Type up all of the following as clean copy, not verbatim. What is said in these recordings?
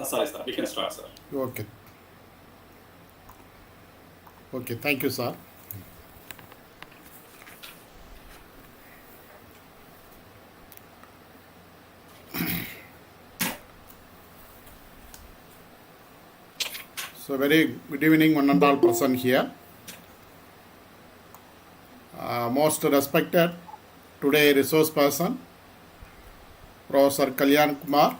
Sorry, sir. We can start, sir. Okay. Okay, thank you, sir. So, very good evening, one and all present here. Most respected today resource person, Professor KALYANA KUMAR.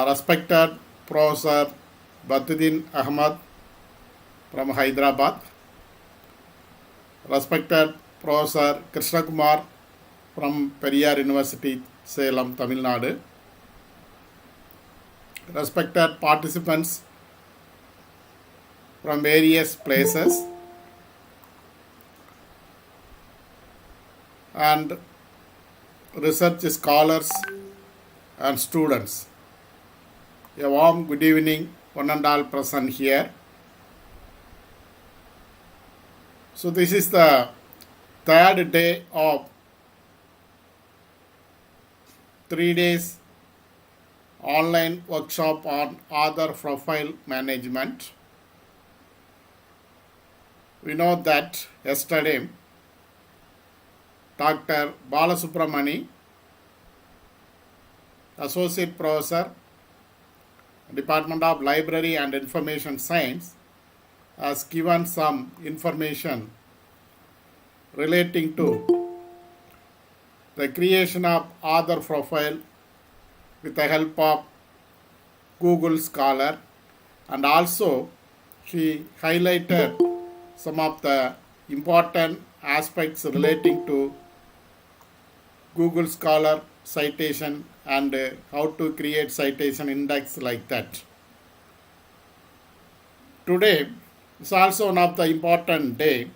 Respected Professor Batuddin Ahmad from Hyderabad. Respected Professor Krishna Kumar from Periyar University, Salem, Tamil Nadu. Respected participants from various places, and research scholars and students. A warm good evening, one and all present here. So this is the third day of 3 days online workshop on author profile management. We know that yesterday Dr. Balasubramani, Associate Professor, Department of Library and Information Science, has given some information relating to the creation of author profile with the help of Google Scholar, and also she highlighted some of the important aspects relating to Google Scholar citation and how to create citation index like that. Today is also one of the important day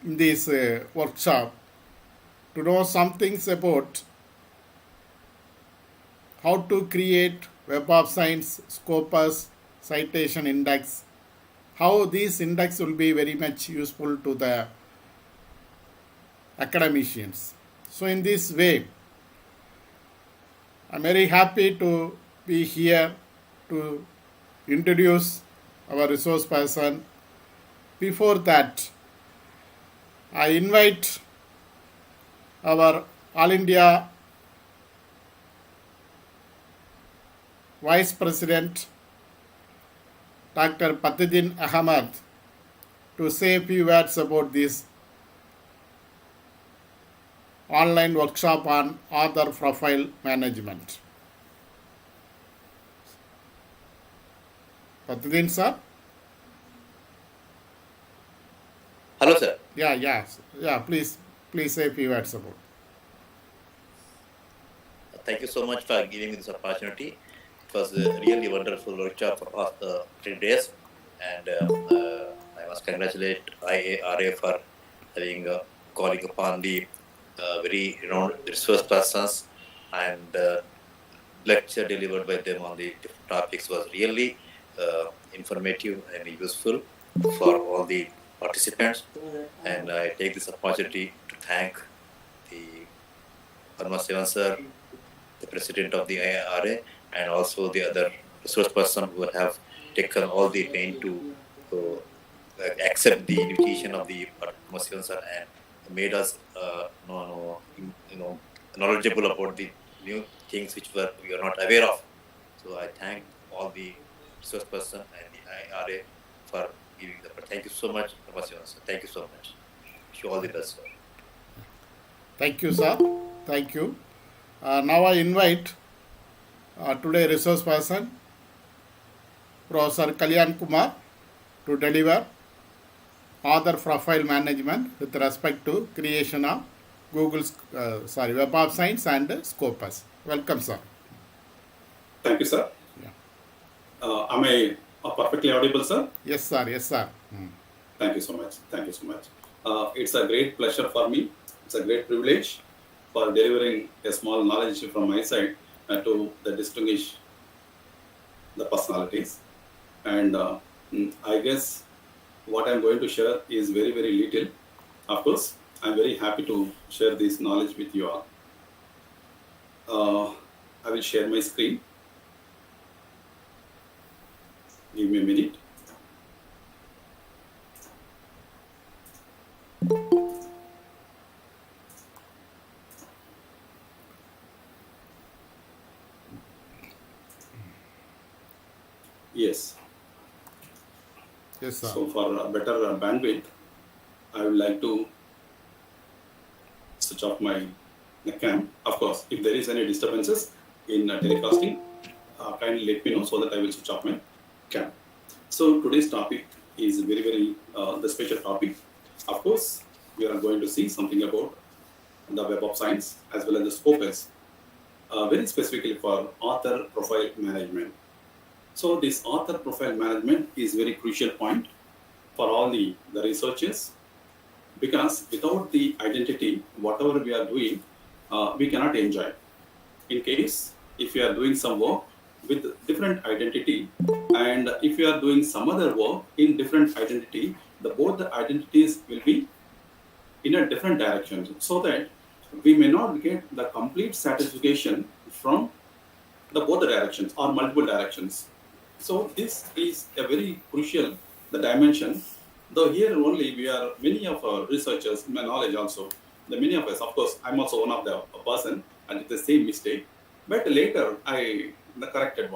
in this workshop to know some things about how to create Web of Science, Scopus, citation index, how this index will be very much useful to the academicians. So in this way, I'm very happy to be here to introduce our resource person. Before that, I invite our All India Vice President Dr. Batuddin Ahmad to say a few words about this online workshop on author profile management. Batuddin sir? Hello, sir. Yeah, please say a few words about. Thank you so much for giving me this opportunity. It was a really wonderful workshop of 3 days, and I must congratulate IARA for having calling upon the very renowned resource persons, and lecture delivered by them on the different topics was really informative and useful for all the participants. And I take this opportunity to thank the Padma sir, the president of the IRA, and also the other resource person who have taken all the pain to accept the invitation of the Padma sir and made us knowledgeable about the new things which we are not aware of. So I thank all the resource person and the IRA for giving the. Thank you so much, Padma sir. Thank you so much. Wish you all the best, sir. Thank you, sir. Thank you. Now I invite today resource person, Professor KALYANA Kumar, to deliver author profile management with respect to creation of Web of Science and Scopus. Welcome, sir. Thank you, sir. Am I perfectly audible, sir? Yes, sir. Thank you so much. It's a great pleasure for me. It's a great privilege for delivering a small knowledge from my side to the distinguished the personalities. And I guess what I'm going to share is very, very little. Of course, I'm very happy to share this knowledge with you all. I will share my screen. Give me a minute. Yes. Yes, sir. So for a better bandwidth, I would like to switch off my cam. Of course, if there is any disturbances in telecasting, kindly let me know so that I will switch off my cam. So today's topic is very the special topic. Of course, we are going to see something about the Web of Science as well as the Scopus, very specifically for author profile management. So this author profile management is very crucial point for all the researchers, because without the identity, whatever we are doing, we cannot enjoy. In case if you are doing some work with different identity, and if you are doing some other work in different identity, both the identities will be in a different direction, so that we may not get the complete satisfaction from the both the directions or multiple directions. So this is a very crucial the dimension. Though here only we are many of our researchers, my knowledge also, the many of us, of course, I'm also one of the a person and it's the same mistake. But later I corrected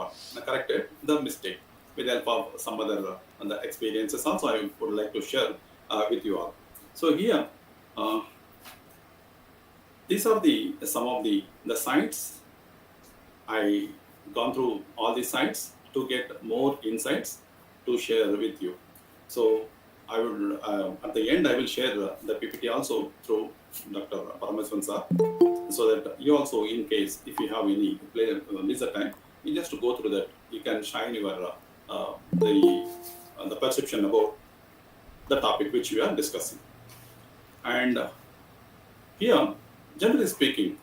the mistake with the help of some other the experiences. Also, I would like to share with you all. So here, uh, these are the some of the sites. I gone through all these sites to get more insights to share with you. So I will at the end I will share the PPT also through Dr. Paramaswan sir, so that you also, in case if you have any leisure time, you just to go through that. You can shine your the perception about the topic which we are discussing. And here, generally speaking,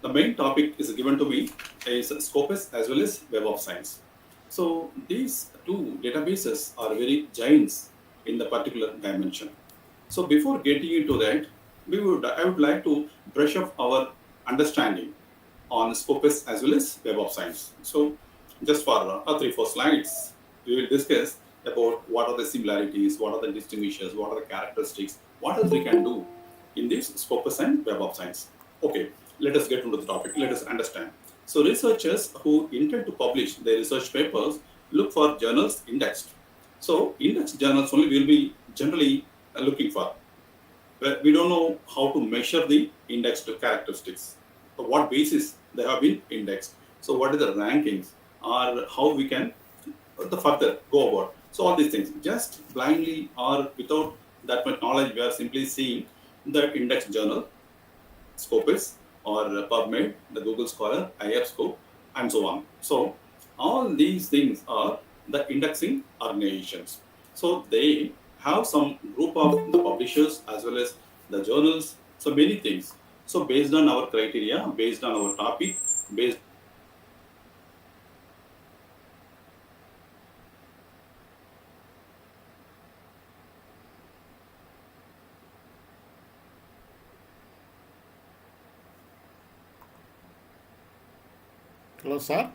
the main topic is given to me is Scopus as well as Web of Science. So these two databases are very giants in the particular dimension. So before getting into that, I would like to brush up our understanding on Scopus as well as Web of Science. So just for 3-4 slides, we will discuss about what are the similarities, what are the distinguishes, what are the characteristics, what else we can do in this Scopus and Web of Science. Okay, let us get into the topic. Let us understand. So researchers who intend to publish their research papers look for journals indexed. So indexed journals only will be generally looking for. But we don't know how to measure the indexed characteristics. So what basis they have been indexed. So what are the rankings, or how we can the further go about. So all these things, just blindly or without that much knowledge, we are simply seeing the index journal, Scopus or PubMed, the Google Scholar, IFScope, and so on. So all these things are the indexing organizations. So they have some group of the publishers as well as the journals. So many things. So based on our criteria, based on our topic, based Hello, sir.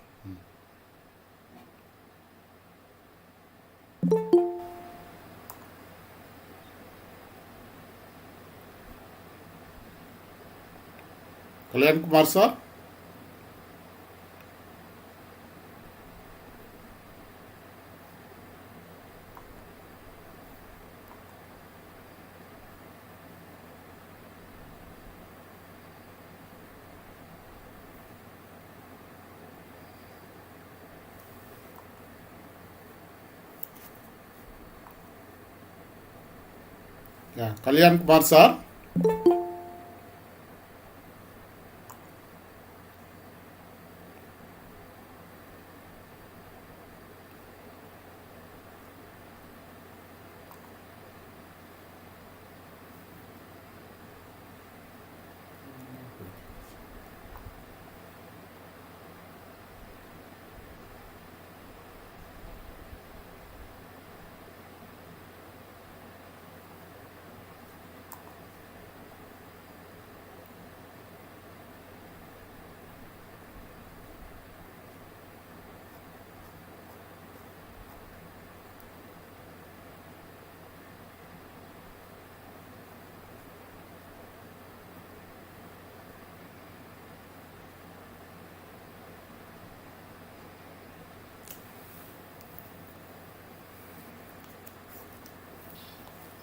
Kalyan Kumar, sir. Yeah, Kalyan Kumar, sir.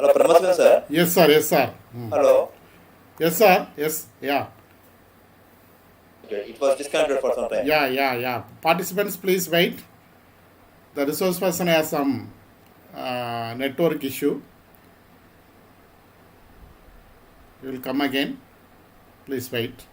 Hello, Paramaswaran sir. Yes, sir. Yes, sir. Hello. Yes, sir. Yes. Yeah. Okay, it was disconnected for some time. Yeah. Participants, please wait. The resource person has some network issue. He will come again. Please wait.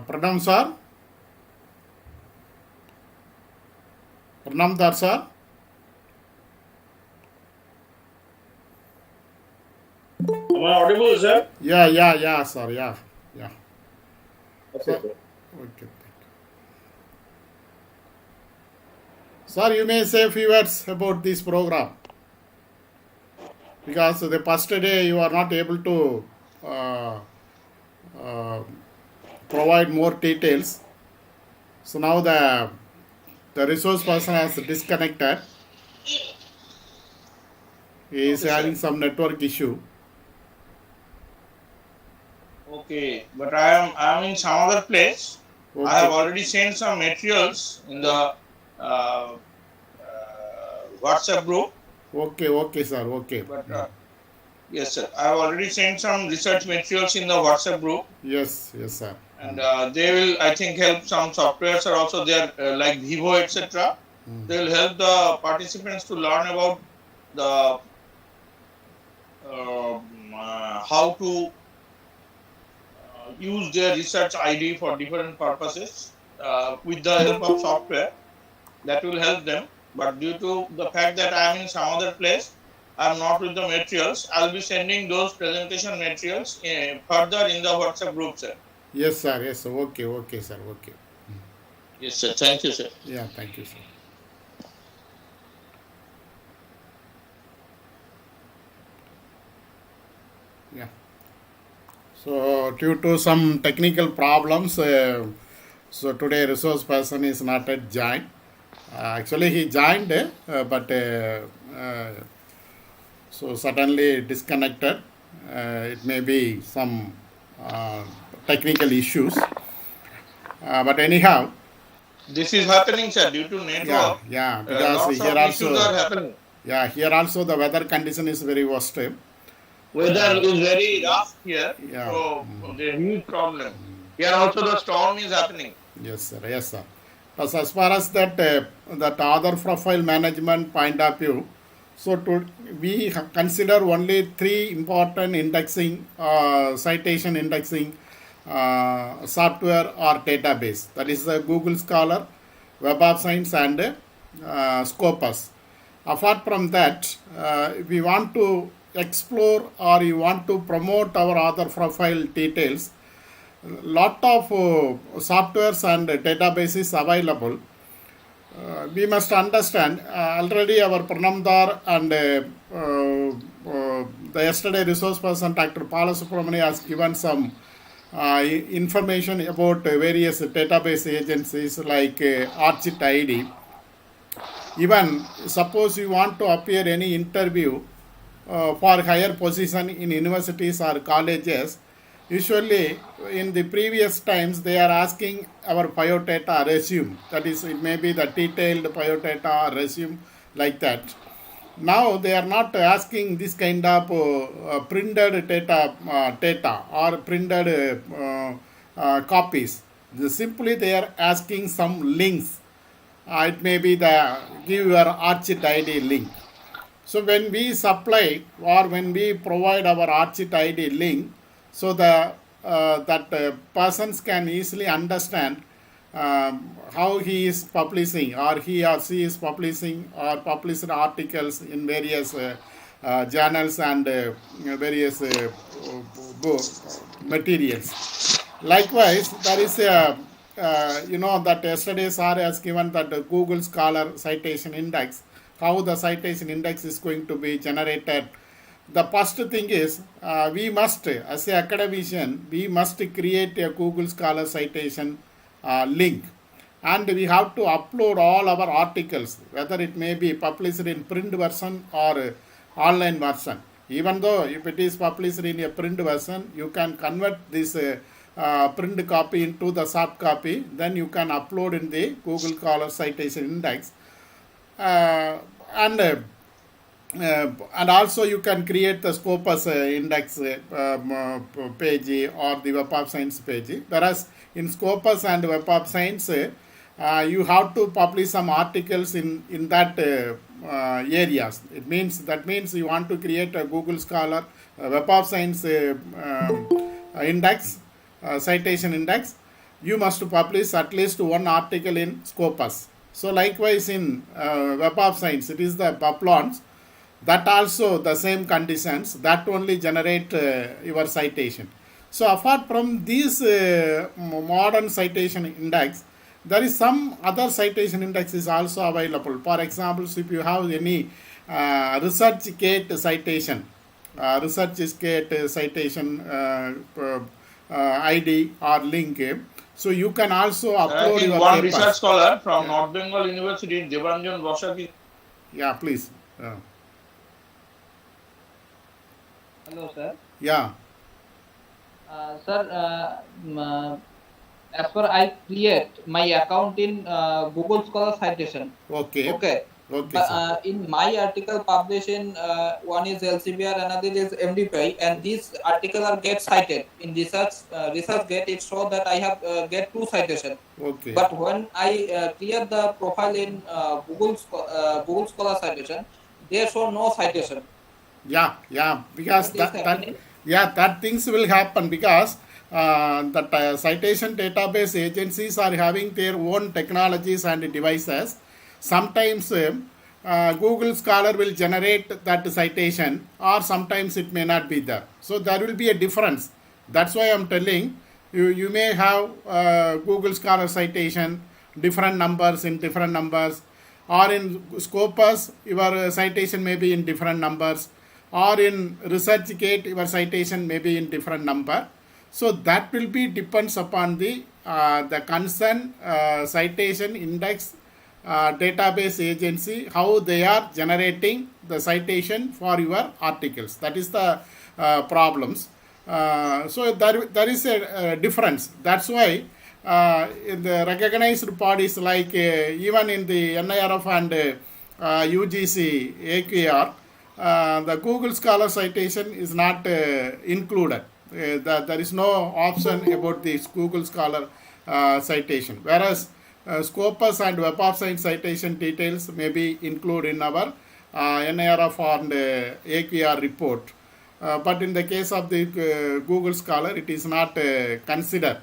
Pranam sir. Pranam dar sir. Am I audible, sir? Yeah, sir. Yeah. Okay, Sir. sir. Okay. Sir, you may say a few words about this program. Because the first day you are not able to provide more details. So now the resource person has disconnected. He is Okay, having sir. some network issue. Okay, but I am in some other place. I have already sent some materials in the WhatsApp group. Okay, sir. Okay. But yes, sir. I have already sent some research materials in the WhatsApp group, Yes, sir. and they will, I think, help. Some softwares are also there, like Vivo, etc. They will help the participants to learn about the how to use their research ID for different purposes with the help of software. That will help them. But due to the fact that I am in some other place, I am not with the materials. I'll be sending those presentation materials further in the WhatsApp group, sir. Yes, sir. Yes, sir. Okay, okay, sir. Okay. Yes, sir. Thank you, sir. Yeah, thank you, sir. Yeah. So, due to some technical problems, so today resource person is not yet joined. Actually, he joined, but so suddenly disconnected. It may be some technical issues. But anyhow, This is happening, sir, due to network. yeah, because Lots here of issues also, are happening. yeah, here also the weather condition is very worst. Weather is very rough here, Yeah. so there's a huge problem. Here also the storm is happening. Yes, sir. Yes, sir. But as far as that other profile management point of view, so we consider only three important indexing, citation indexing software or database. That is the Google Scholar, Web of Science, and Scopus. Apart from that, if we want to explore or you want to promote our author profile details, lot of softwares and databases available. We must understand already our Pranamdar and the yesterday resource person Dr. Pala Subramani has given some information about various database agencies like Archit ID. Even suppose you want to appear any interview for higher position in universities or colleges, usually in the previous times they are asking our biodata resume. That is, it may be the detailed biodata or resume like that. Now they are not asking this kind of printed data or printed copies. Simply they are asking some links. It may be the give your Archit ID link. So when we supply or when we provide our Archit ID link, so that persons can easily understand how he is publishing or he or she is publishing or published articles in various journals and various materials. Likewise, there is a that yesterday sir has given that Google Scholar citation index, how the citation index is going to be generated. The first thing is we must, as an academician, we must create a Google Scholar citation link, and we have to upload all our articles, whether it may be published in print version or online version. Even though if it is published in a print version, you can convert this print copy into the soft copy, then you can upload in the Google Scholar citation index, and also you can create the Scopus index page or the Web of Science page. Whereas in Scopus and Web of Science, you have to publish some articles in that areas. That means you want to create a Google Scholar, Web of Science index, citation index. You must publish at least one article in Scopus. So likewise in Web of Science, it is the Paplons. That also the same conditions, that only generate your citation. So apart from these modern citation index, there is some other citation index is also available. For example, if you have any ResearchGate citation, ResearchGate citation ID or link, so you can also upload your one papers. research scholar from North Bengal University, Devanjan Vasaki. Yeah, please. Hello, sir. Yeah. Sir, as per I create my account in Google Scholar Citation. Okay. Okay. Okay, But sir. in my article published in one is Elsevier, another is MDPI, and these articles are get cited in research get it show that I have get 2 citation. Okay. But when I clear the profile in Google Scholar citation, they show no citation. Yeah, because What is happening? that things will happen because the citation database agencies are having their own technologies and devices. Sometimes Google Scholar will generate that citation, or sometimes it may not be there. So there will be a difference. That's why I'm telling you. You may have Google Scholar citation, different numbers in different numbers, or in Scopus your citation may be in different numbers, or in ResearchGate your citation may be in different number. So that will be depends upon the concern citation index database agency, how they are generating the citation for your articles. That is the problems. So there is a difference. That's why in the recognized bodies like even in the NIRF and UGC AQR, the Google Scholar citation is not included. There is no option about this Google Scholar citation, whereas Scopus and Web of Science citation details may be included in our NIRF and AQR report. But in the case of the Google Scholar, it is not considered.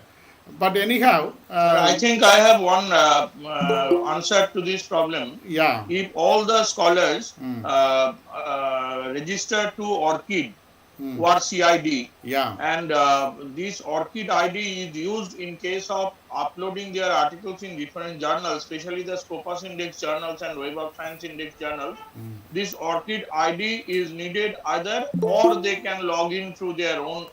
But anyhow, I think I have one answer to this problem. yeah. If all the scholars register to ORCID or CID, Yeah. and this ORCID ID is used in case of uploading their articles in different journals, especially the Scopus Index journals and Web of Science Index journals. This ORCID ID is needed either, or they can log in through their own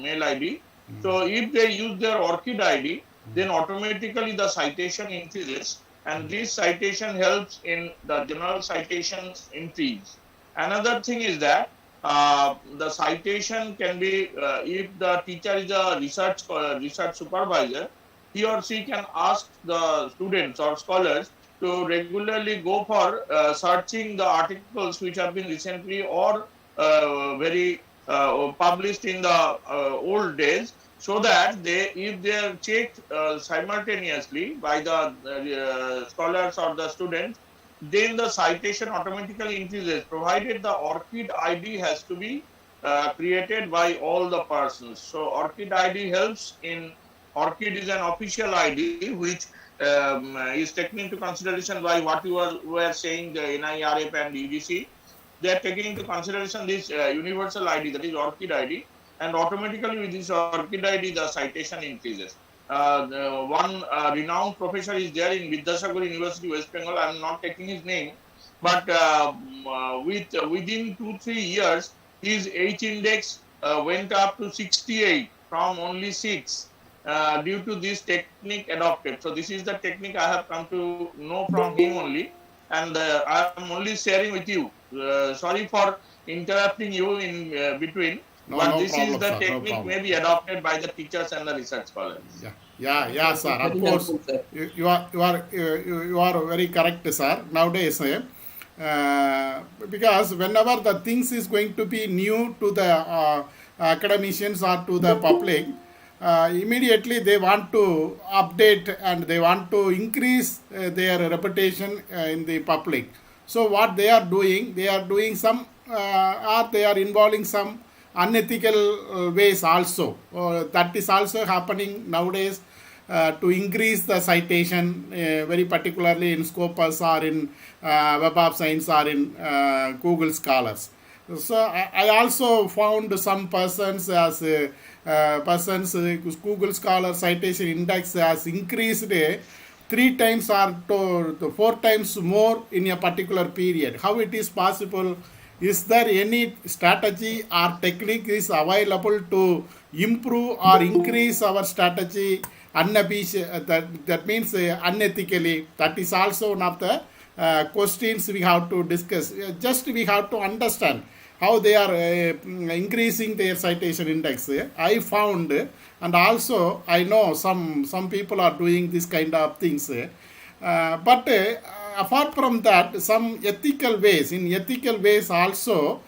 mail ID. So if they use their ORCID ID, then automatically the citation increases, and this citation helps in the general citation increase. Another thing is that the citation can be, if the teacher is a research supervisor, he or she can ask the students or scholars to regularly go for searching the articles which have been recently or very published in the old days, so that if they are checked simultaneously by the scholars or the students, then the citation automatically increases, provided the ORCID ID has to be created by all the persons. So ORCID ID helps in, ORCID is an official ID which is taken into consideration by what you were saying, the NIRF and UGC. They are taking into consideration this universal ID, that is ORCID ID, and automatically with this ORCID ID the citation increases. One renowned professor is there in Vidyasagar University, West Bengal. I am not taking his name, but within 2-3 years, his H index went up to 68 from only 6 due to this technique adopted. So this is the technique I have come to know from him only, and I am only sharing with you. Sorry for interrupting you in between. No, but no this problem, is the sir, no technique problem. may be adopted by the teachers and the research scholars. Yeah, sir. Of Very course, helpful, sir. you are very correct, sir. Nowadays, because whenever the things is going to be new to the academicians or to the public, immediately they want to update and they want to increase their reputation in the public. So what they are doing some, or they are involving some unethical ways also. That is also happening nowadays to increase the citation, very particularly in Scopus or in Web of Science or in Google Scholars. So I also found some persons as Google Scholar citation index has increased 3 times or to 4 times more in a particular period. How it is possible? Is there any strategy or technique is available to improve or increase our strategy that means unethically? That is also one of the questions we have to discuss. Just we have to understand how they are increasing their citation index. I found, and also I know some people are doing this kind of things. But apart from that, some ethical ways, in ethical ways also,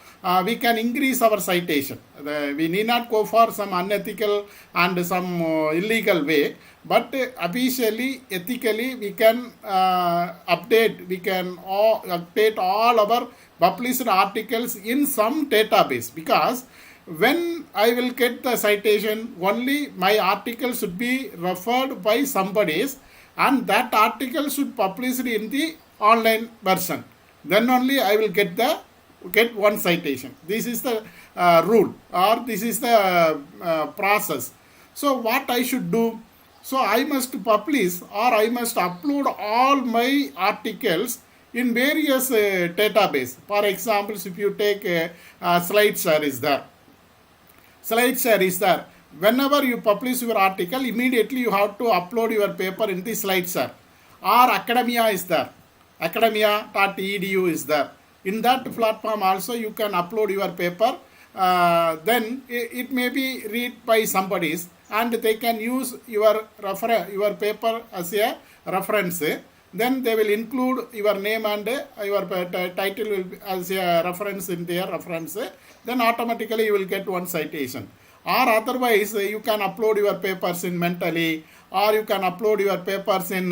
we can increase our citation. We need not go for some unethical and some illegal way, but officially, ethically, we can update all our published articles in some database, because when I will get the citation, only my article should be referred by somebody's, and that article should publish it in the online version. Then only I will get one citation. This is the rule, or this is the process. So what I should do? So I must publish, or I must upload all my articles in various database. For example, if you take SlideShare is there. SlideShare is there. Whenever you publish your article, immediately you have to upload your paper in the SlideShare. Or Academia is there. Academia.edu is there. In that platform also you can upload your paper. Then it may be read by somebody's, and they can use your paper as a reference. Then they will include your name and your title will be as a reference in their reference. Then automatically you will get one citation. Or otherwise, you can upload your papers in Mentally, or you can upload your papers in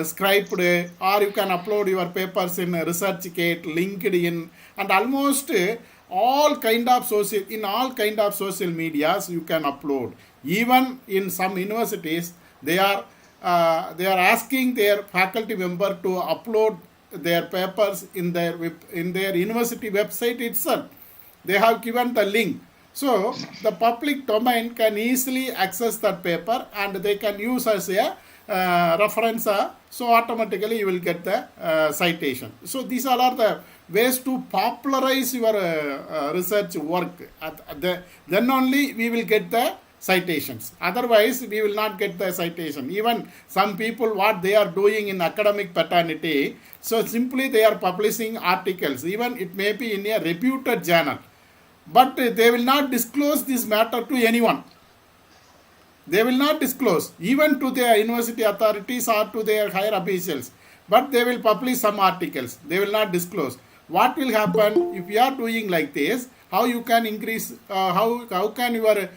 Scribed, or you can upload your papers in ResearchGate, LinkedIn, and almost all kind of social medias you can upload. Even in some universities, they are asking their faculty member to upload their papers in their university website itself. They have given the link. So the public domain can easily access that paper, and they can use as a reference. So automatically you will get the citation. So these all are the ways to popularize your research work. Then only we will get the citations. Otherwise, we will not get the citation. Even some people, what they are doing in academic paternity, so simply they are publishing articles. Even it may be in a reputed journal. But they will not disclose this matter to anyone. They will not disclose, even to their university authorities or to their higher officials. But they will publish some articles. They will not disclose. What will happen if you are doing like this? How you can increase? How can your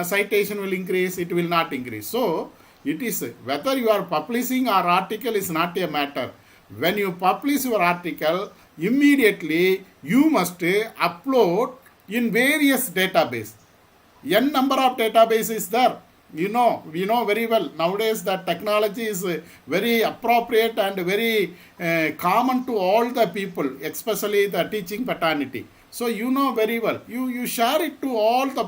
citation will increase? It will not increase. So it is whether you are publishing or article is not a matter. When you publish your article, immediately you must upload in various databases. N number of databases is there. We know very well. Nowadays that technology is very appropriate and very common to all the people, especially the teaching paternity. So you know very well. You share it to all the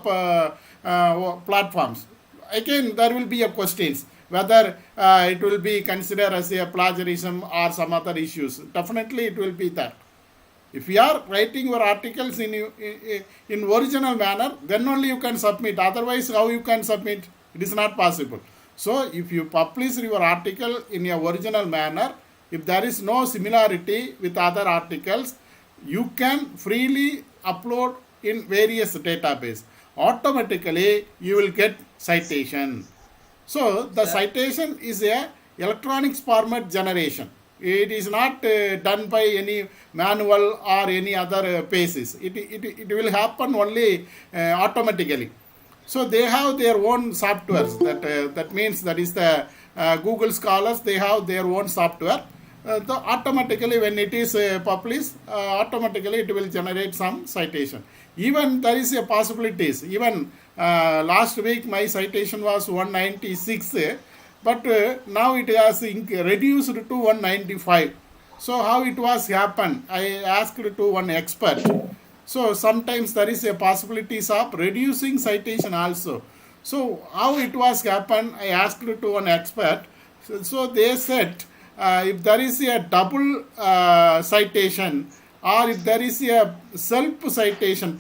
platforms. Again, there will be a questions whether it will be considered as a plagiarism or some other issues. Definitely it will be that. If you are writing your articles in original manner, then only you can submit. Otherwise, how you can submit? It is not possible. So, if you publish your article in your original manner, if there is no similarity with other articles, you can freely upload in various databases. Automatically, you will get citation. So, the citation is a electronic format generation. It is not done by any manual or any other basis. It will happen only automatically. So they have their own softwares. That means that is the Google Scholars. They have their own software. So automatically when it is published, automatically it will generate some citation. Even there is a possibilities. Even last week my citation was 196. But now it has reduced to 195. So how it was happened? I asked to one expert. So sometimes there is a possibilities of reducing citation also. So how it was happened? I asked to one expert. So they said if there is a double citation or if there is a self citation,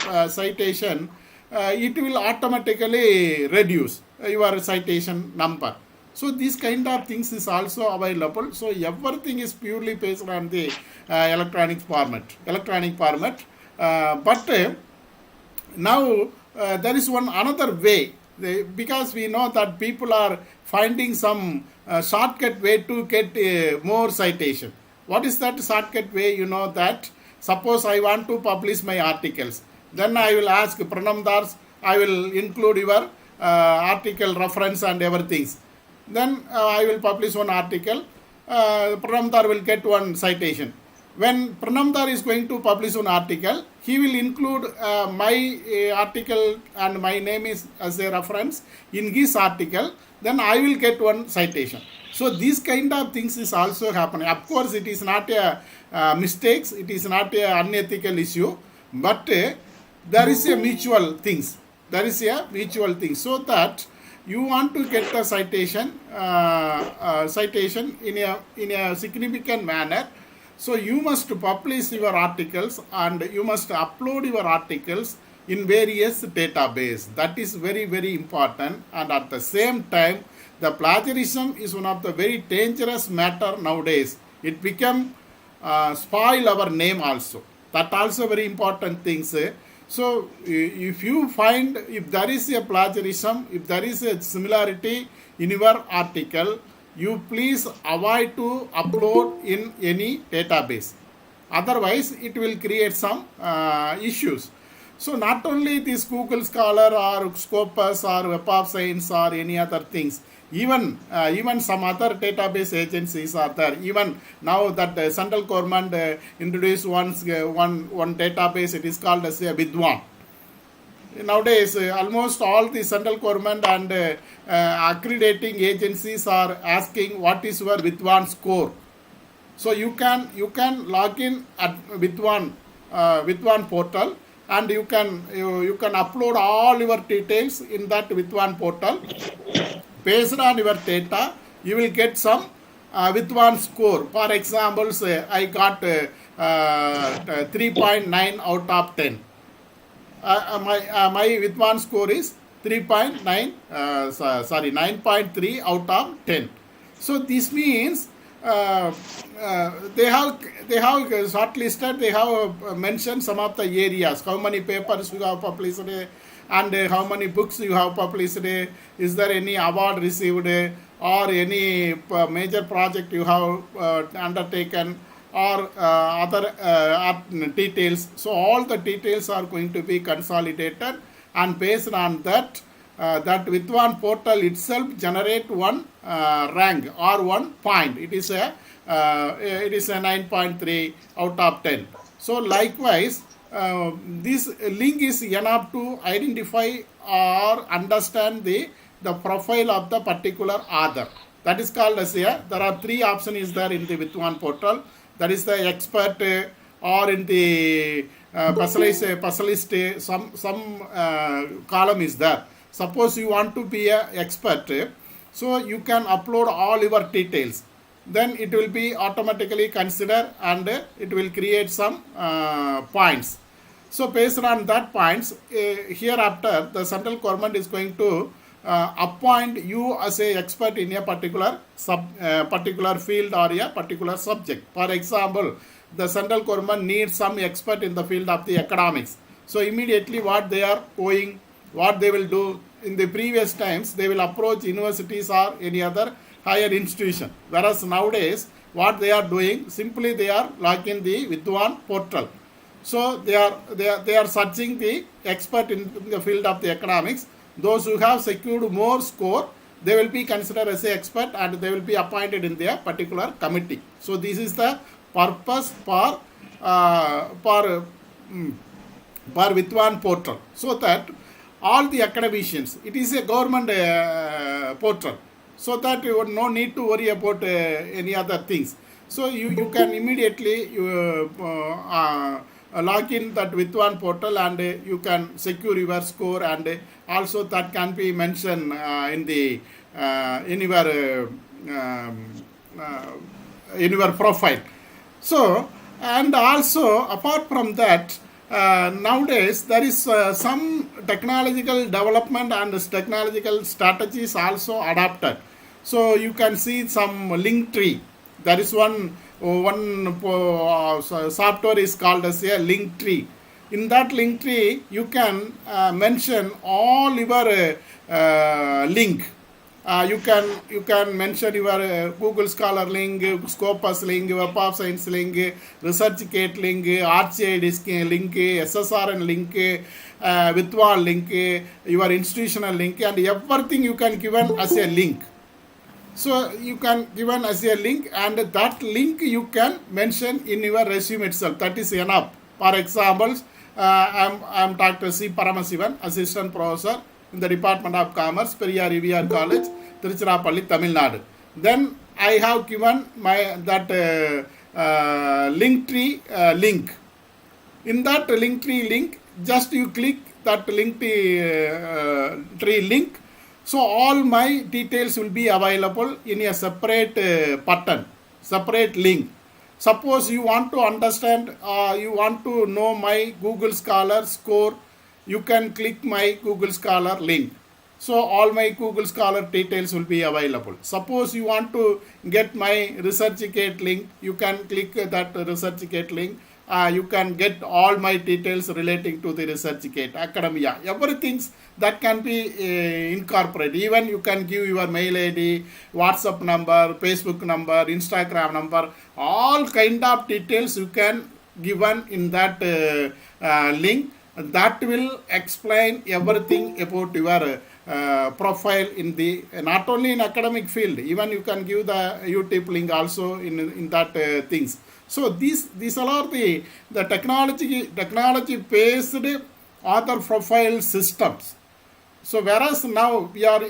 it will automatically reduce your citation number. So these kind of things is also available. So everything is purely based on the electronic format. But now there is one another way, because we know that people are finding some shortcut way to get more citation. What is that shortcut way? You know that suppose I want to publish my articles, then I will ask Pranamdars, I will include your article reference and everything. Then I will publish one article. Pranamdar will get one citation. When Pranamdar is going to publish an article, he will include my article and my name is as a reference in his article. Then I will get one citation. So these kind of things is also happening. Of course, it is not a mistakes. It is not a unethical issue, but there is a mutual things. There is a mutual thing, so that you want to get the citation in a significant manner. So you must publish your articles and you must upload your articles in various database. That is very, very important. And at the same time, the plagiarism is one of the very dangerous matter nowadays. It become spoil our name also. That also very important things. So if you find, if there is a plagiarism, if there is a similarity in your article, you please avoid to upload in any database. Otherwise, it will create some issues. So not only this Google Scholar or Scopus or Web of Science or any other things, even some other database agencies are there. Even now that the central government introduced one database, it is called as a Vidwan. Nowadays, almost all the central government and accrediting agencies are asking what is your Vidwan score. So you can log in at Vidwan portal, and you can upload all your details in that Vidwan portal. Based on your data, you will get some Vidwan score. For example, say I got 3.9 out of 10. My Vidwan score is 9.3 out of 10. So this means they have shortlisted, they have mentioned some of the areas, how many papers you have published and how many books you have published, is there any award received or any major project you have undertaken, or other details. So all the details are going to be consolidated, and based on that, that Vidwan portal itself generate one rank or 1 point. It is a 9.3 out of 10. So likewise, this link is enough to identify or understand the profile of the particular author. That is called as there are 3 options is there in the Vidwan portal. That is the expert or in the specialist, some column is there. Suppose you want to be an expert, so you can upload all your details. Then it will be automatically considered and it will create some points. So based on that points, hereafter the central government is going to appoint you as a expert in a particular field or a particular subject. For example, the central government needs some expert in the field of the economics. So immediately what they are going, what they will do, in the previous times they will approach universities or any other higher institution. Whereas nowadays what they are doing, simply they are logging the Vidwan portal. So they are searching the expert in the field of the economics. Those who have secured more score, they will be considered as an expert and they will be appointed in their particular committee. So this is the purpose for Vidwan portal, so that all the academicians, it is a government portal, so that you no need to worry about any other things. So you can immediately log in that Vidwan portal and you can secure your score, and also that can be mentioned in your profile. So, and also apart from that, nowadays there is some technological development and technological strategies also adapted. So you can see some link tree. There is one software is called as a link tree. In that link tree, you can mention all your link. You can mention your Google Scholar link, Scopus link, Web of Science link, ResearchGate link, RCI link, SSRN link, Vitwal link, your institutional link, and everything you can given as a link. So you can given as a link, and that link you can mention in your resume itself. That is enough. For example, I'm Dr. C. Paramasivan, Assistant Professor in the Department of Commerce, Periyar EVR College, Tiruchirappalli, Tamil Nadu. Then I have given my that Linktree link. In that Linktree link, just you click that Linktree link. So all my details will be available in a separate button, separate link. Suppose you want to understand, you want to know my Google Scholar score, you can click my Google Scholar link. So all my Google Scholar details will be available. Suppose you want to get my ResearchGate link, you can click that ResearchGate link. You can get all my details relating to the ResearchGate, academia, everything that can be incorporated. Even you can give your mail ID, WhatsApp number, Facebook number, Instagram number, all kind of details you can given in that link. That will explain everything about your profile in the not only in academic field, even you can give the YouTube link also in that things. So these are the technology based author profile systems. So whereas now we are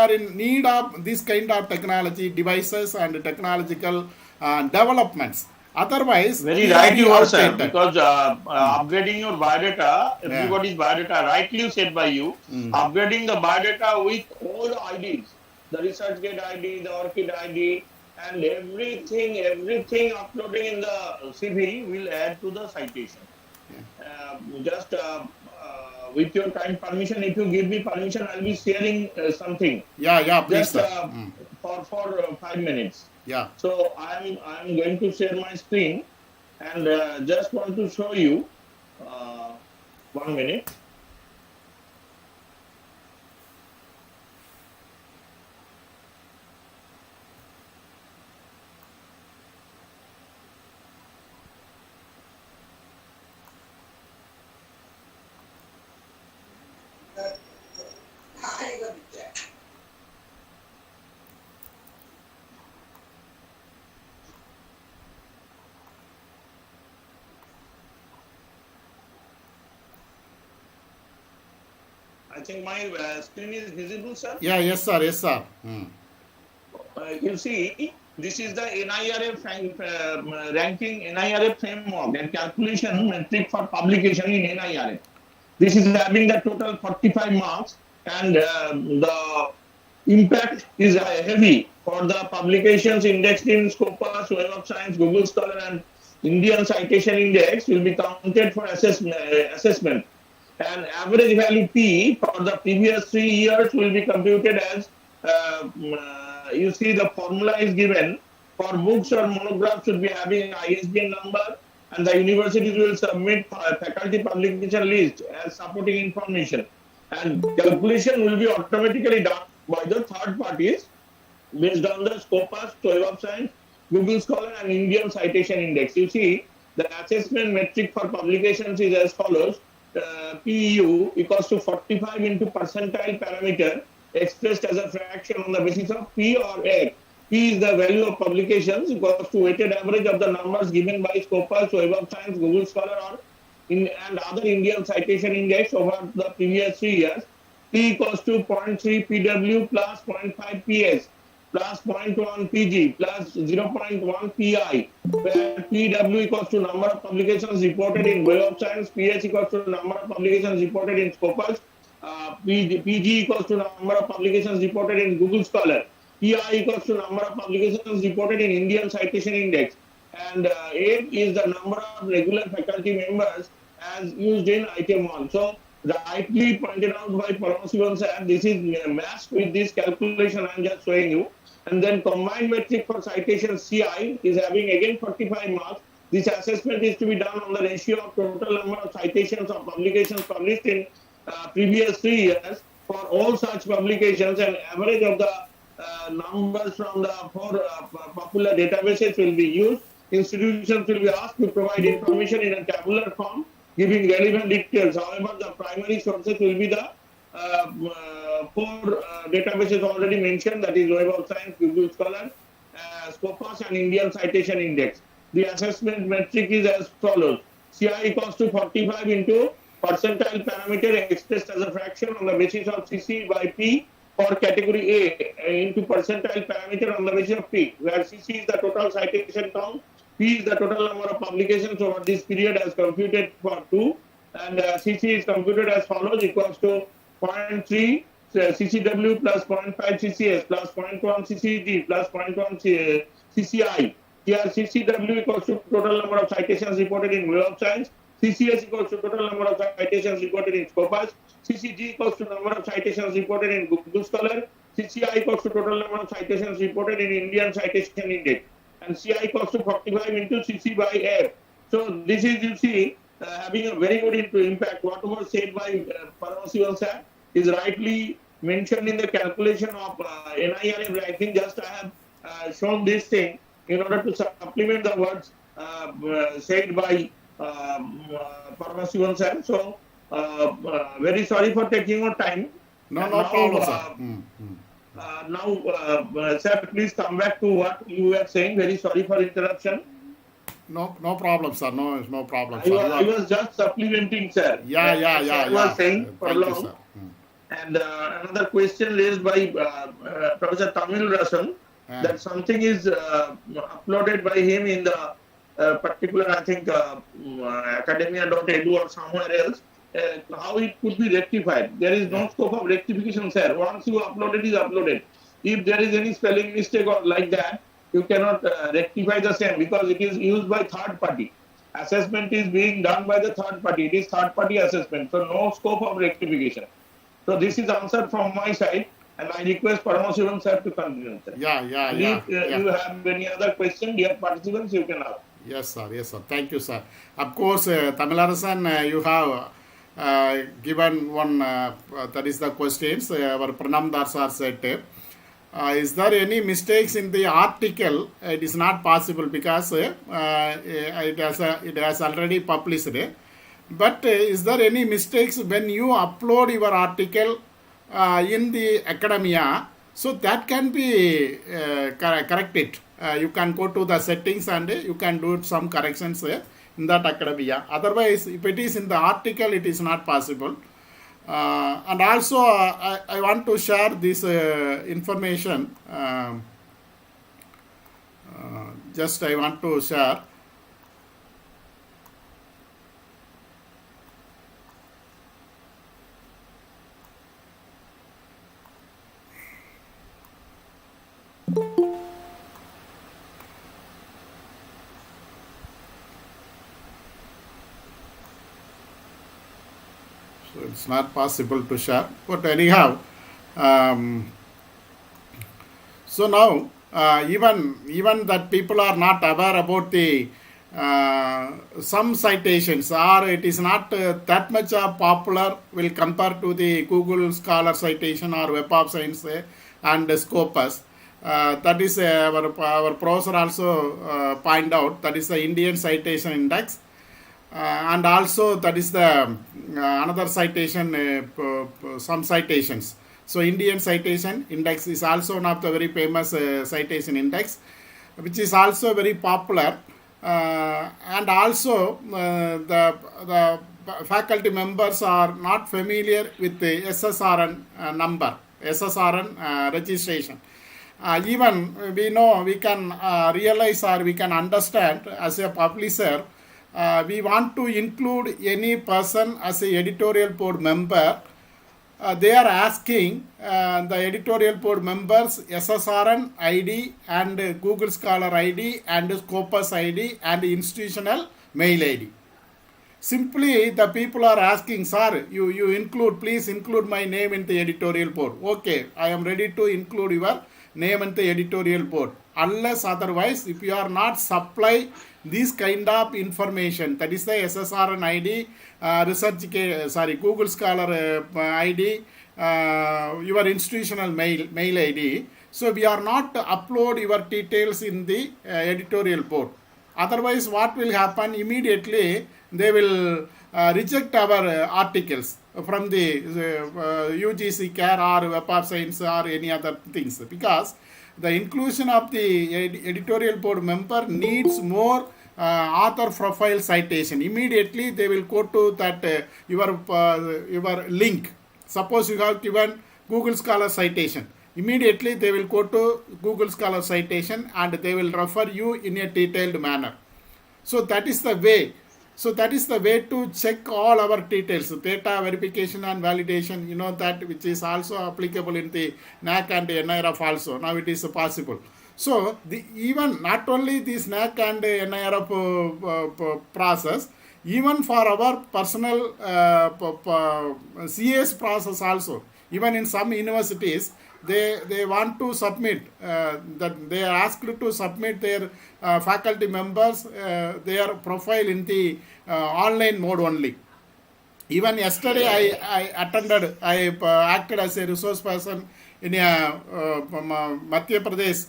in need of this kind of technology devices and technological developments. Otherwise, Very we right are you are, sir, outdated. because upgrading your biodata, everybody's biodata, rightly said by you, upgrading the biodata with all the IDs, the ResearchGate ID, the ORCID ID, and everything uploading in the CV will add to the citation. Just with your kind permission, if you give me permission, I'll be sharing something. Yeah, please, Just sir. for 5 minutes. Yeah. So I'm going to share my screen and just want to show you 1 minute. I think my screen is visible, sir. Yeah, yes, sir. You see, this is the NIRF ranking, NIRF framework and calculation metric for publication in NIRF. This is having the total 45 marks, and the impact is heavy for the publications indexed in Scopus, Web of Science, Google Scholar, and Indian Citation Index will be counted for assessment. And average value P for the previous 3 years will be computed as, you see the formula is given. For books or monographs should be having ISBN number, and the universities will submit faculty publication list as supporting information. And calculation will be automatically done by the third parties based on the Scopus, Web of Science, Google Scholar, and Indian Citation Index. You see, the assessment metric for publications is as follows. PEU equals to 45 into percentile parameter expressed as a fraction on the basis of P or A. P is the value of publications equals to weighted average of the numbers given by Scopus, Web of Science, Google Scholar, and other Indian Citation Index over the previous 3 years. P equals to 0.3 PW plus 0.5 PS plus 0.1 PG plus 0.1 PI, where PW equals to number of publications reported in Web of Science, PS equals to number of publications reported in Scopus, PG equals to number of publications reported in Google Scholar, PI equals to number of publications reported in Indian Citation Index, and 8 is the number of regular faculty members as used in item 1. So, rightly pointed out by Paramasivan sir, this is matched with this calculation I am just showing you. And then combined metric for citation CI is having again 45 marks. This assessment is to be done on the ratio of total number of citations or publications published in previous 3 years for all such publications, and average of the numbers from the four popular databases will be used. Institutions will be asked to provide information in a tabular form, giving relevant details. However, the primary sources will be the four databases already mentioned, that is Web of Science, Google Scholar, Scopus, and Indian Citation Index. The assessment metric is as follows. CI equals to 45 into percentile parameter expressed as a fraction on the basis of CC by P for category A into percentile parameter on the basis of P, where CC is the total citation count, P is the total number of publications over this period as computed for 2, and CC is computed as follows, equals to 0.3 CCW plus 0.5 CCS plus 0.1 CCD plus 0.1 CCI. Here CCW equals to total number of citations reported in Web of Science, CCS equals to total number of citations reported in Scopus, CCG equals to number of citations reported in Google Scholar, CCI equals to total number of citations reported in Indian Citation Index, and CI equals to 45 into CC by F. So this is, you see, having a very good impact. What was said by Paramasivan sir is rightly mentioned in the calculation of NIRF. I think just I have shown this thing in order to supplement the words said by Paramasivan sir. So, very sorry for taking your time. No problem, sir. Now, sir, please come back to what you were saying. Very sorry for interruption. No problem, sir. No problem, sir. I was just supplementing, sir. Yeah. I was saying for Thank you, long. sir. And another question raised by Professor Tamil Rasan, that something is uploaded by him in the particular, I think, academia.edu or somewhere else. How it could be rectified? There is no scope of rectification, sir. Once you upload it, is uploaded. If there is any spelling mistake or like that, you cannot rectify the same because it is used by third party. Assessment is being done by the third party. It is third party assessment. So no scope of rectification. So this is answered from my side, and I request Paramasivan sir to continue, sir. Yeah. If you have any other question, dear participants, you can ask. Yes, sir. Thank you, sir. Of course, Tamilarasan, you have given one, that is the questions, our Pranam Dar sir said. Is there any mistakes in the article? It is not possible because it has already published. But is there any mistakes when you upload your article in the academia? So that can be corrected. You can go to the settings and you can do some corrections in that academia. Otherwise, if it is in the article, it is not possible. And also, I want to share this information. Just I want to share. So it's not possible to share, but anyhow, so now even that people are not aware about the some citations, or it is not that much popular will compare to the Google Scholar citation or Web of Science and Scopus. That is our professor also point out, that is the Indian Citation Index. And also that is the another citation, some citations. So Indian Citation Index is also one of the very famous citation index, which is also very popular. And also the faculty members are not familiar with the SSRN number, SSRN registration. Even we know, we can realize or we can understand as a publisher, we want to include any person as a editorial board member. They are asking the editorial board members SSRN ID and Google Scholar ID and Scopus ID and institutional mail ID. Simply the people are asking, sir, you include, please include my name in the editorial board. Okay, I am ready to include your name in the editorial board. Unless otherwise, if you are not supply this kind of information, that is the SSRN ID, Google Scholar ID, your institutional mail ID. So we are not to upload your details in the editorial board. Otherwise, what will happen? Immediately they will reject our articles from the UGC CARE or Web of Science or any other things, because the inclusion of the editorial board member needs more author profile citation. Immediately they will go to that your link. Suppose you have given Google Scholar citation. Immediately they will go to Google Scholar citation and they will refer you in a detailed manner. So that is the way. So that is the way to check all our details, data verification and validation, you know, that which is also applicable in the NAC and NIRF also. Now it is possible. So even not only this NAC and NIRF process, even for our personal CS process also, even in some universities, they want to submit, that they are asked to submit their faculty members, their profile in the online mode only. Even yesterday I acted as a resource person in a Madhya Pradesh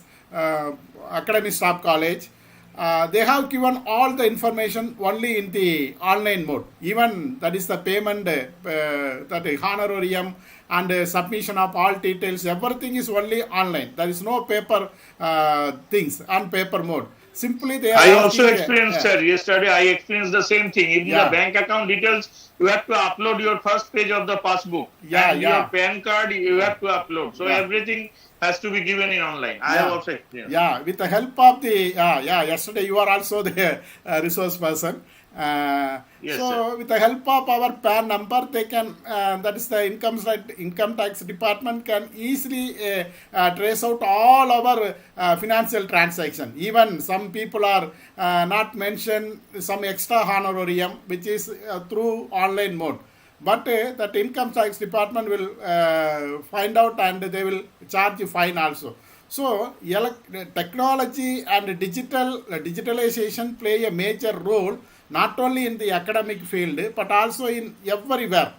Academic Staff College. They have given all the information only in the online mode. Even that is the payment, that honorarium and submission of all details, everything is only online. There is no paper things on paper mode. Simply they are. I also experienced, sir. Yesterday I experienced the same thing. In the bank account details, you have to upload your first page of the passbook. And your PAN card, you have to upload. So everything has to be given in online. I have also experienced. Yeah, with the help of the yesterday you are also the resource person. Yes, so sir. with the help of our PAN number, they can that is the income tax department can easily trace out all our financial transaction. Even some people are not mentioned some extra honorarium which is through online mode. But that income tax department will find out and they will charge you fine also. So technology and digitalization play a major role not only in the academic field but also in everywhere.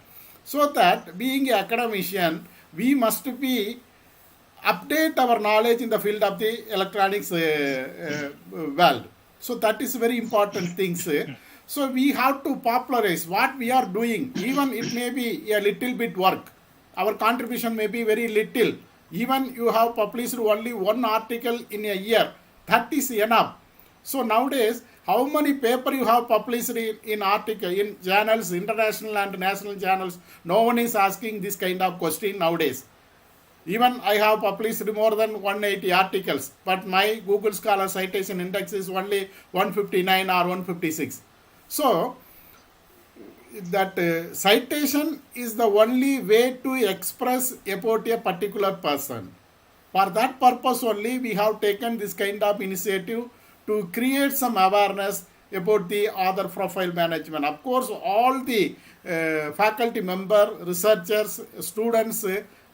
So that being an academician, we must be update our knowledge in the field of the electronics world. So that is very important things. So we have to popularize what we are doing. Even it may be a little bit work. Our contribution may be very little. Even you have published only one article in a year. That is enough. So nowadays, how many paper you have published in article, in journals, international and national journals? No one is asking this kind of question nowadays. Even I have published more than 180 articles, but my Google Scholar citation index is only 159 or 156. So, that citation is the only way to express about a particular person. For that purpose only, we have taken this kind of initiative to create some awareness about the author profile management. Of course, all the faculty member, researchers, students,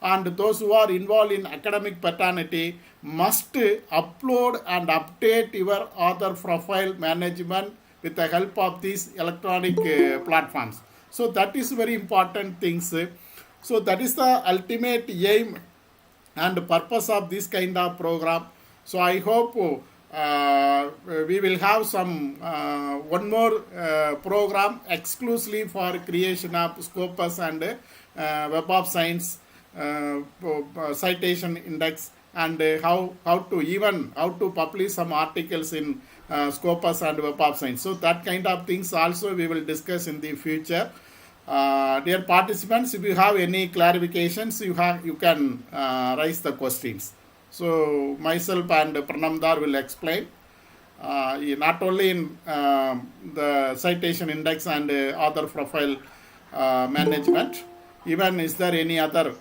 and those who are involved in academic paternity must upload and update your author profile management with the help of these electronic platforms. So that is very important things. So that is the ultimate aim and purpose of this kind of program. So I hope we will have some one more program exclusively for creation of Scopus and Web of Science citation index, and how to publish some articles in Scopus and Web of Science. So that kind of things also we will discuss in the future. Dear participants, if you have any clarifications, you can raise the questions. So myself and Pranamdar will explain not only in the citation index and author profile management. Even is there any other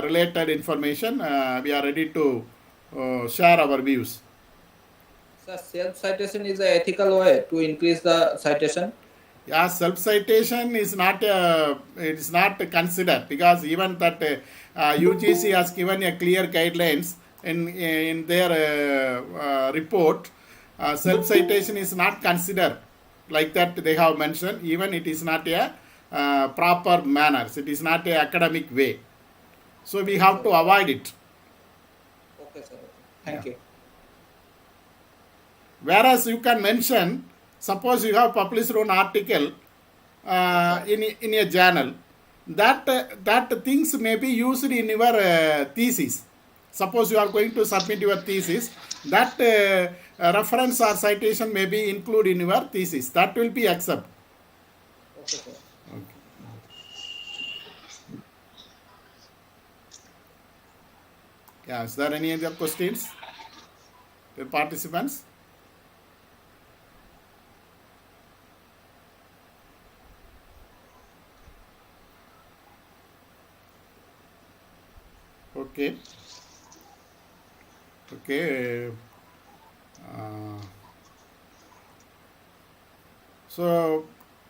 related information, we are ready to share our views. So self-citation is an ethical way to increase the citation. Yeah, self-citation is not it is not considered, because even that UGC has given a clear guidelines in their report. Self-citation is not considered like that. They have mentioned even it is not a proper manners. It is not a academic way. So we have to avoid it. Okay, sir. Thank you. Whereas you can mention, suppose you have published an article in a journal, that things may be used in your thesis. Suppose you are going to submit your thesis, that reference or citation may be included in your thesis. That will be accepted. Okay, sir. Yeah, is there any other questions? The participants? Okay. Okay. So,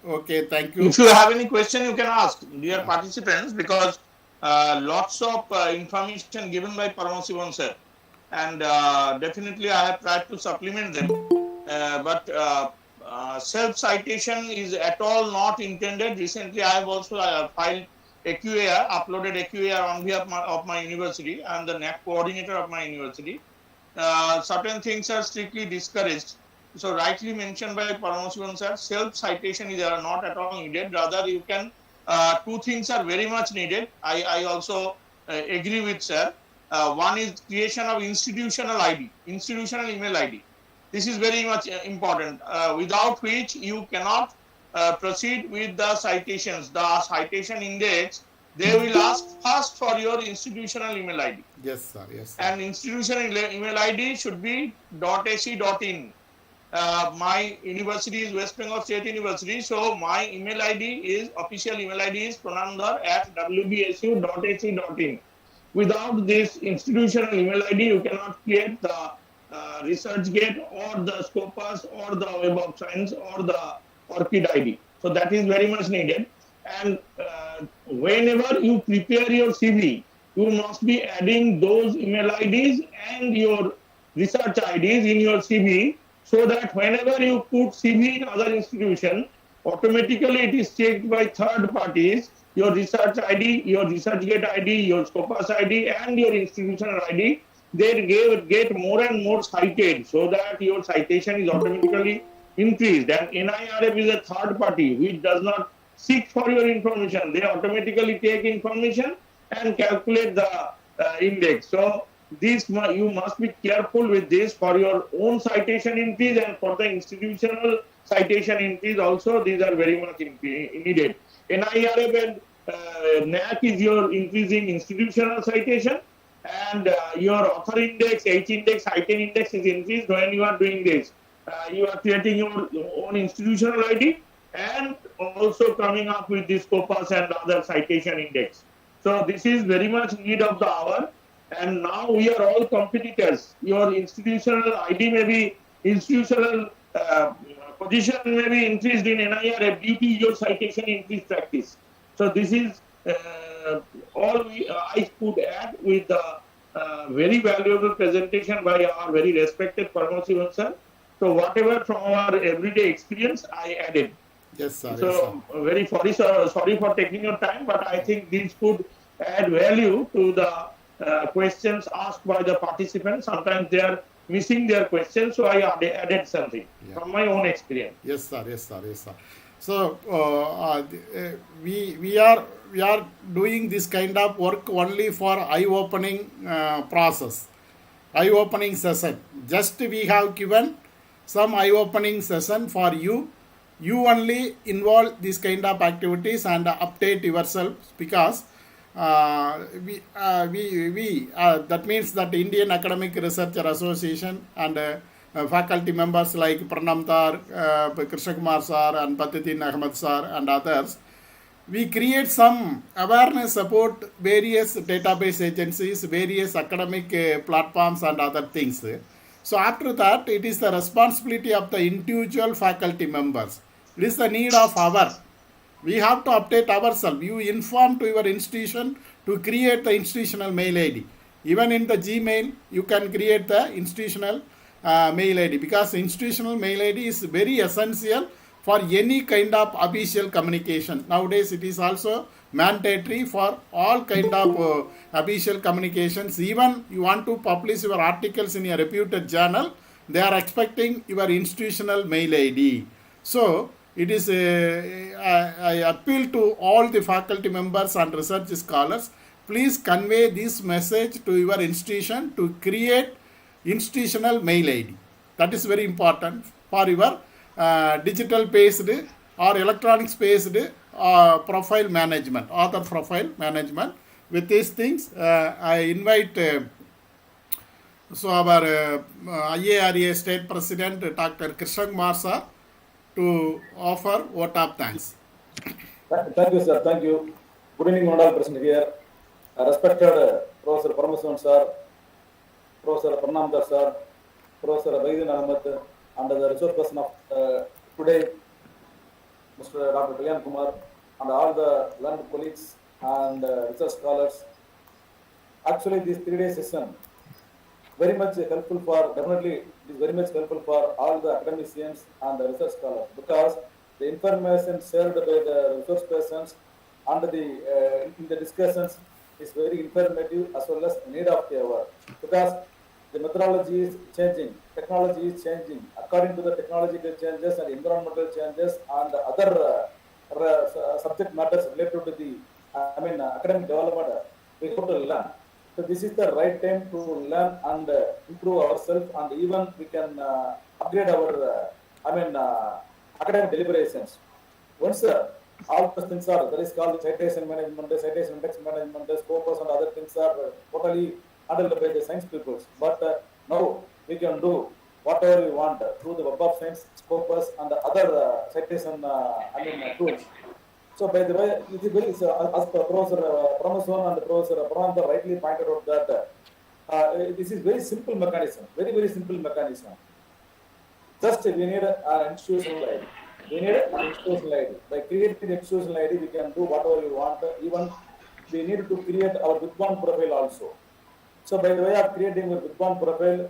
okay, thank you. If you have any question, you can ask, dear participants, because lots of information given by Paramasivan sir, and definitely I have tried to supplement them. But self-citation is at all not intended. Recently, I have also filed AQAR, uploaded AQAR on behalf of my university. I am the NAC coordinator of my university. Certain things are strictly discouraged. So rightly mentioned by Paramasivan sir, self-citation is not at all needed. Rather, you can, two things are very much needed. I also agree with sir. One is creation of institutional ID, institutional email ID. This is very much important, without which you cannot proceed with the citations. The citation index, they will ask first for your institutional email ID. Yes, sir. Yes, sir. And institutional email ID should be .ac.in. My university is West Bengal State University, so my email ID is, official email ID is pranandhar@wbsu.ac.in. Without this institutional email ID, you cannot create the ResearchGate or the Scopus or the Web of Science or the ORCID ID. So that is very much needed. And whenever you prepare your CV, you must be adding those email IDs and your research IDs in your CV, so that whenever you put CV in other institution, automatically it is checked by third parties. Your research ID, your ResearchGate ID, your Scopus ID, and your institutional ID, they get more and more cited, so that your citation is automatically increased. And NIRF is a third party which does not seek for your information. They automatically take information and calculate the index. So this, you must be careful with this for your own citation increase and for the institutional citation increase also. These are very much needed. NIRF and NAC is your increasing institutional citation, and your author index, H index, item index is increased when you are doing this. You are creating your own institutional ID and also coming up with this Scopus and other citation index. So this is very much need of the hour. And now we are all competitors. Your institutional ID may be, institutional position may be increased in NIRF due to your citation increase practice. So this is all I could add with the very valuable presentation by our very respected Paramasivan sir. So whatever from our everyday experience, I added. Yes, sir. So yes, sir. very sorry for taking your time, but I think this could add value to the questions asked by the participants. Sometimes they are missing their questions, so I added something from my own experience. Yes, sir. Yes, sir. Yes, sir. So we are doing this kind of work only for eye-opening process, eye-opening session. Just we have given some eye-opening session for you. You only involve this kind of activities and update yourself, because that means that Indian Academic Researcher Association and faculty members like Pranam Tar, Krishna Kumar sir and Patitin Ahmed sir and others, we create some awareness about various database agencies, various academic platforms and other things. So after that, it is the responsibility of the individual faculty members. It is the need of our. We have to update ourselves. You inform to your institution to create the institutional mail ID. Even in the Gmail, you can create the institutional mail ID, because institutional mail ID is very essential for any kind of official communication. Nowadays it is also mandatory for all kind of official communications. Even you want to publish your articles in a reputed journal, they are expecting your institutional mail ID. So it is I appeal to all the faculty members and research scholars, please convey this message to your institution to create institutional mail ID. That is very important for your digital based or electronics based profile management, author profile management. With these things, I invite so our IARA State President Dr. Krishna Kumar sir to offer vote of thanks. Thank you, sir. Thank you. Good evening, all present here. Respected Professor Paramasan sir, Professor Pranamdar sir, Professor Vaidyan Ahmed, and the resource person of today, Mr. Dr. KALYANA Kumar, and all the learned colleagues and research scholars. Actually, this 3-day session very much helpful for, definitely it is very much helpful for all the academicians and the research scholars, because the information shared by the resource persons and the in the discussions is very informative as well as need of the hour, because the methodology is changing, technology is changing. According to the technological changes and environmental changes and other subject matters related to the academic development, we have to learn. So this is the right time to learn and improve ourselves, and even we can upgrade our academic deliberations. Once all those things are, that is called citation management, citation index management, Scopus and other things are totally handled by the science people. But now we can do whatever we want through the Web of Science, Scopus and the other citation tools. So by the way, it is very, as Professor Paramasan and Professor Pranamdar rightly pointed out that this is very simple mechanism, very simple mechanism. Just we need an institutional ID. We need an institutional ID. By creating the institutional ID, we can do whatever we want. Even we need to create our Vidwan profile also. So by the way of creating a Vidwan profile,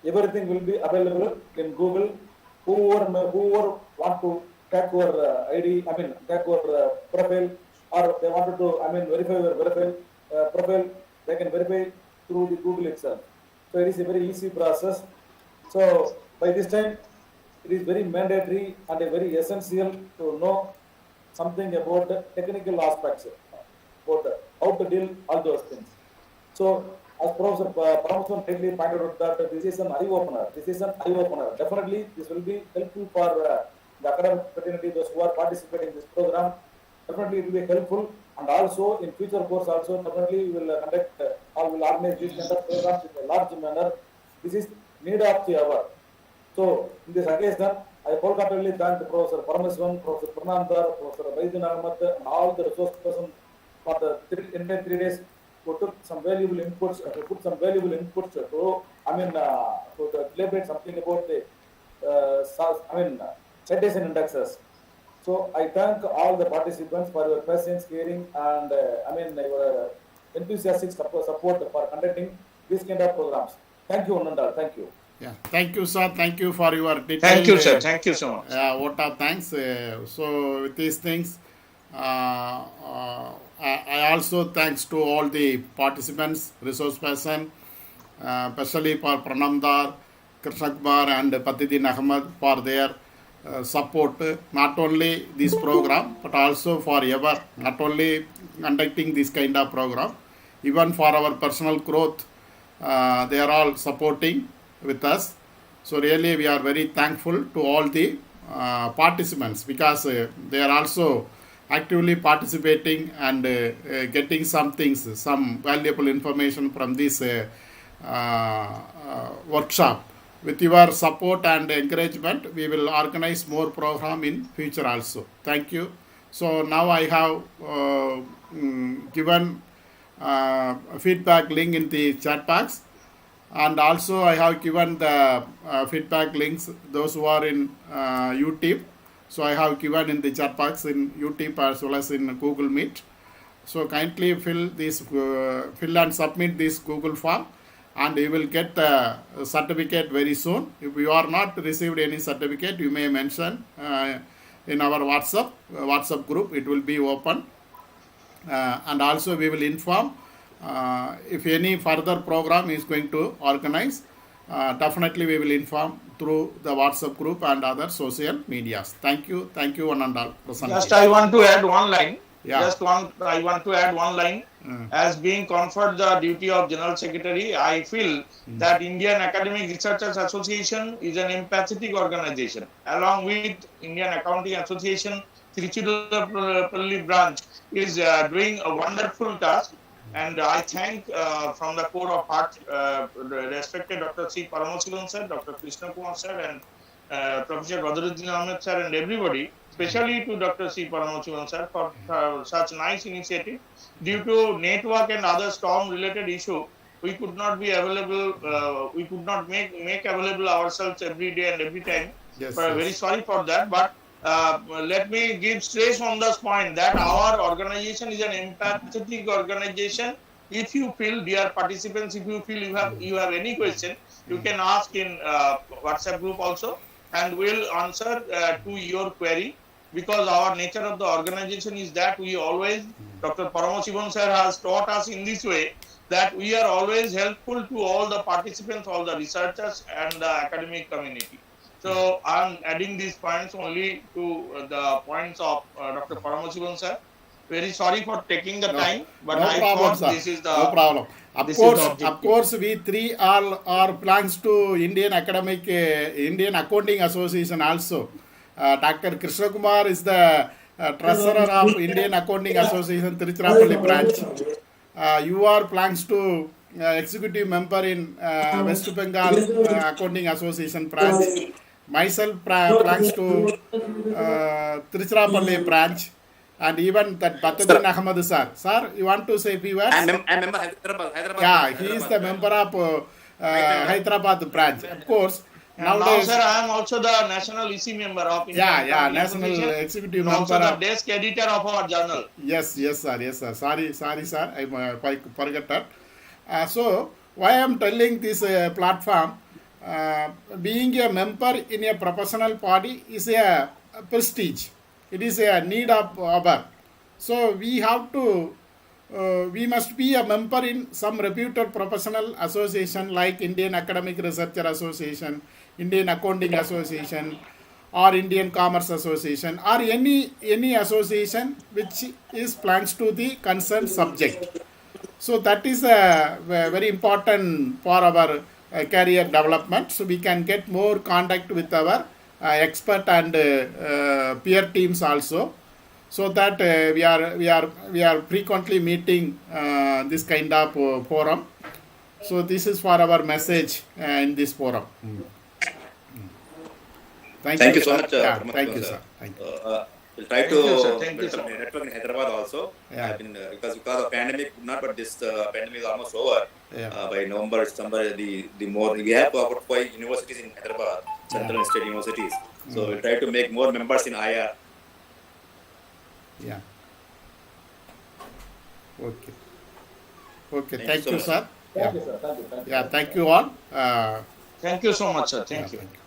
everything will be available in Google. Whoever want to take our ID, take our profile, or they wanted to, verify your profile, they can verify through the Google itself. So it is a very easy process. So by this time, it is very mandatory and very essential to know something about the technical aspects, about how to deal all those things. So as Professor Paramasan rightly pointed out that this is an eye-opener. Definitely, this will be helpful for the academic fraternity, those who are participating in this program. Definitely it will be helpful, and also in future course also definitely we will conduct or will organize this kind of programs in a large manner. This is need of the hour. So in this occasion, I wholeheartedly thank Professor Paramasan, Professor Pranamdar, Professor Vaidyan Ahmed, and all the resource persons for the entire 3 days who took some valuable inputs, to elaborate something about the citation indexes. So I thank all the participants for your patience, hearing, and your enthusiastic support for conducting this kind of programs. Thank you, Nandal. Thank you. Yeah, thank you, sir. Thank you for your detailed. Thank you, sir. Thank you so much. Vote of thanks. So with these things, I also thanks to all the participants, resource person, especially for Pranamdar, Krishna Kumar and Patidin Ahmed for their support, not only this program, but also for ever, not only conducting this kind of program, even for our personal growth, they are all supporting with us. So really we are very thankful to all the participants, because they are also actively participating and getting some things, some valuable information from this workshop. With your support and encouragement, we will organize more program in future also. Thank you. So now I have given feedback link in the chat box, and also I have given the feedback links those who are in YouTube. So I have given in the chat box in YouTube as well as in Google Meet. So kindly fill and submit this Google form, and you will get a certificate very soon. If you are not received any certificate, you may mention in our WhatsApp group. It will be open, and also we will inform if any further program is going to organize. Definitely we will inform through the WhatsApp group and other social medias. Thank you one and all. Just I want to add one line. Yeah. I want to add one line. As being conferred the duty of General Secretary, I feel that Indian Academic Researchers Association is an empathetic organization. Along with Indian Accounting Association, Tiruchirappalli branch is doing a wonderful task. And I thank from the core of heart respected Dr. C. Paramasivan sir, Dr. Krishna Kumar sir, and Professor Badruddin Ahmed sir, and everybody, especially to Dr. C. Paramasivan sir for such nice initiative. Due to network and other storm-related issue, we could not be available. We could not make available ourselves every day and every time. Yes, But very sorry for that. But let me give stress on this point that our organization is an empathetic organization. If you feel, dear participants, if you feel you have any question, you can ask in WhatsApp group also, and we'll answer to your query. Because our nature of the organization is that we always, Dr. Paramasivan sir has taught us in this way, that we are always helpful to all the participants, all the researchers and the academic community. So I'm adding these points only to the points of Dr. Paramasivan sir. Very sorry for taking the time, but no I problem, thought sir. this is the No problem. Of course, we three are plans to Indian Accounting Association also. Dr. Krishna Kumar is the treasurer of Indian Accounting Association Tiruchirappalli branch. You are plans to executive member in West Bengal Accounting Association branch. Myself plans to Tiruchirappalli branch. And even that Badruddin Ahmed sir. Sir, you want to say a few words? I'm member Hyderabad. Yeah, he is the member of Hyderabad branch. Of course. Now, sir, I am also the national EC member of Indian Accounting national Association, executive and member. also the desk editor of our journal. Yes, sir. Sorry, sir. I forgot that. So, why I am telling this platform, being a member in a professional body is a prestige. It is a need of our. So, we have to, we must be a member in some reputed professional association like Indian Academic Researcher Association, Indian Accounting Association, or Indian Commerce Association, or any association which is plans to the concerned subject. So that is very important for our career development. So we can get more contact with our expert and peer teams also. So that we are frequently meeting this kind of forum. So this is for our message in this forum. Thank you so much. Thank you, sir. Thank you. We'll try to build some network in Hyderabad also. Yeah. I've been because of pandemic, but this pandemic is almost over. Yeah. By November, December, the more we have about 5 universities in Hyderabad, central and state universities. So we'll try to make more members in IR. Yeah. Okay. Thank you, sir. Thank you, sir. Thank you. Yeah. Thank you all. Thank you so much, sir. Thank you. Thank you.